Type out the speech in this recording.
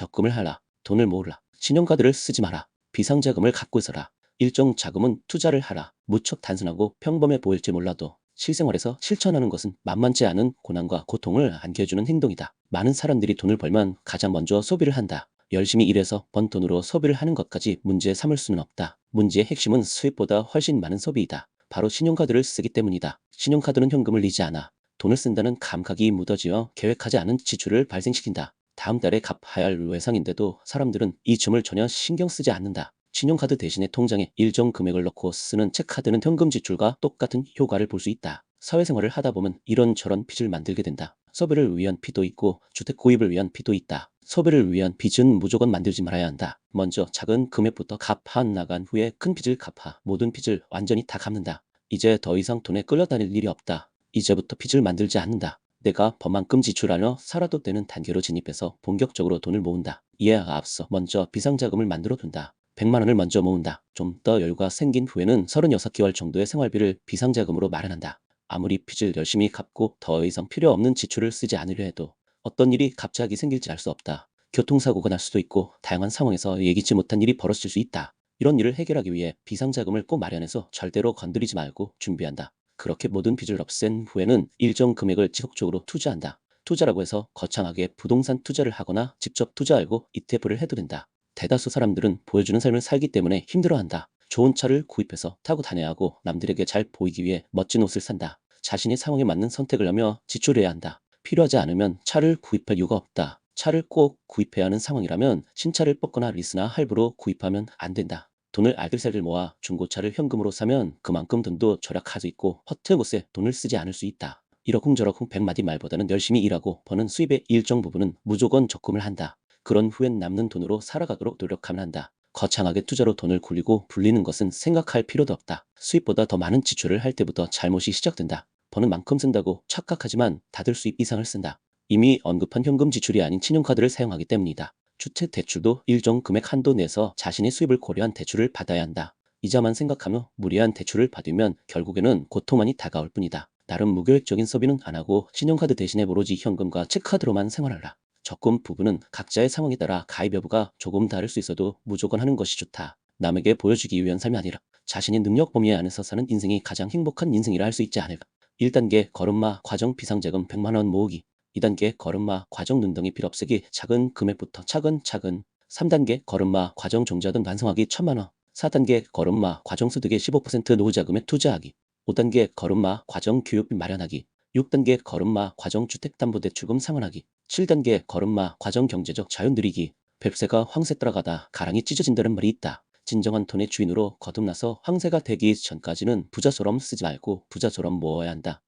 적금을 하라. 돈을 모으라. 신용카드를 쓰지 마라. 비상자금을 갖고 있어라. 일정 자금은 투자를 하라. 무척 단순하고 평범해 보일지 몰라도 실생활에서 실천하는 것은 만만치 않은 고난과 고통을 안겨주는 행동이다. 많은 사람들이 돈을 벌면 가장 먼저 소비를 한다. 열심히 일해서 번 돈으로 소비를 하는 것까지 문제 삼을 수는 없다. 문제의 핵심은 수입보다 훨씬 많은 소비이다. 바로 신용카드를 쓰기 때문이다. 신용카드는 현금을 잃지 않아. 돈을 쓴다는 감각이 묻어지어 계획하지 않은 지출을 발생시킨다. 다음 달에 갚아야 할 외상인데도 사람들은 이 점을 전혀 신경 쓰지 않는다. 신용카드 대신에 통장에 일정 금액을 넣고 쓰는 체크카드는 현금 지출과 똑같은 효과를 볼 수 있다. 사회생활을 하다 보면 이런저런 빚을 만들게 된다. 소비를 위한 빚도 있고 주택 구입을 위한 빚도 있다. 소비를 위한 빚은 무조건 만들지 말아야 한다. 먼저 작은 금액부터 갚아 나간 후에 큰 빚을 갚아 모든 빚을 완전히 다 갚는다. 이제 더 이상 돈에 끌려다닐 일이 없다. 이제부터 빚을 만들지 않는다. 내가 법만큼 지출하며 살아도 되는 단계로 진입해서 본격적으로 돈을 모은다. 이에 앞서 먼저 비상자금을 만들어 둔다. 100만 원을 먼저 모은다. 좀 더 여유가 생긴 후에는 36개월 정도의 생활비를 비상자금으로 마련한다. 아무리 빚을 열심히 갚고 더 이상 필요 없는 지출을 쓰지 않으려 해도 어떤 일이 갑자기 생길지 알 수 없다. 교통사고가 날 수도 있고 다양한 상황에서 예기치 못한 일이 벌어질 수 있다. 이런 일을 해결하기 위해 비상자금을 꼭 마련해서 절대로 건드리지 말고 준비한다. 그렇게 모든 빚을 없앤 후에는 일정 금액을 지속적으로 투자한다. 투자라고 해서 거창하게 부동산 투자를 하거나 직접 투자하고 ETF를 해도 된다. 대다수 사람들은 보여주는 삶을 살기 때문에 힘들어한다. 좋은 차를 구입해서 타고 다녀야 하고 남들에게 잘 보이기 위해 멋진 옷을 산다. 자신의 상황에 맞는 선택을 하며 지출해야 한다. 필요하지 않으면 차를 구입할 이유가 없다. 차를 꼭 구입해야 하는 상황이라면 신차를 뽑거나 리스나 할부로 구입하면 안 된다. 돈을 알뜰살뜰 모아 중고차를 현금으로 사면 그만큼 돈도 절약할 수 있고 허튼 곳에 돈을 쓰지 않을 수 있다. 이러쿵저러쿵 100마디 말보다는 열심히 일하고 버는 수입의 일정 부분은 무조건 적금을 한다. 그런 후엔 남는 돈으로 살아가도록 노력하면 한다. 거창하게 투자로 돈을 굴리고 불리는 것은 생각할 필요도 없다. 수입보다 더 많은 지출을 할 때부터 잘못이 시작된다. 버는 만큼 쓴다고 착각하지만 다들 수입 이상을 쓴다. 이미 언급한 현금 지출이 아닌 신용카드를 사용하기 때문이다. 주택대출도 일정 금액 한도 내에서 자신의 수입을 고려한 대출을 받아야 한다. 이자만 생각하며 무리한 대출을 받으면 결국에는 고통만이 다가올 뿐이다. 나름 무계획적인 소비는 안 하고 신용카드 대신에 오로지 현금과 체크카드로만 생활하라. 적금 부분은 각자의 상황에 따라 가입 여부가 조금 다를 수 있어도 무조건 하는 것이 좋다. 남에게 보여주기 위한 삶이 아니라 자신의 능력 범위 안에서 사는 인생이 가장 행복한 인생이라 할 수 있지 않을까. 1단계 걸음마 과정 비상자금 100만 원 모으기. 2단계 걸음마 과정 눈덩이 필요 없애기 작은 금액부터 차근차근. 3단계 걸음마 과정 종자돈 완성하기 1000만 원. 4단계 걸음마 과정 소득의 15% 노후자금에 투자하기. 5단계 걸음마 과정 교육비 마련하기. 6단계 걸음마 과정 주택담보대출금 상환하기. 7단계 걸음마 과정 경제적 자유 누리기. 뱁새가 황새 따라가다 가랑이 찢어진다는 말이 있다. 진정한 돈의 주인으로 거듭나서 황새가 되기 전까지는 부자처럼 쓰지 말고 부자처럼 모아야 한다.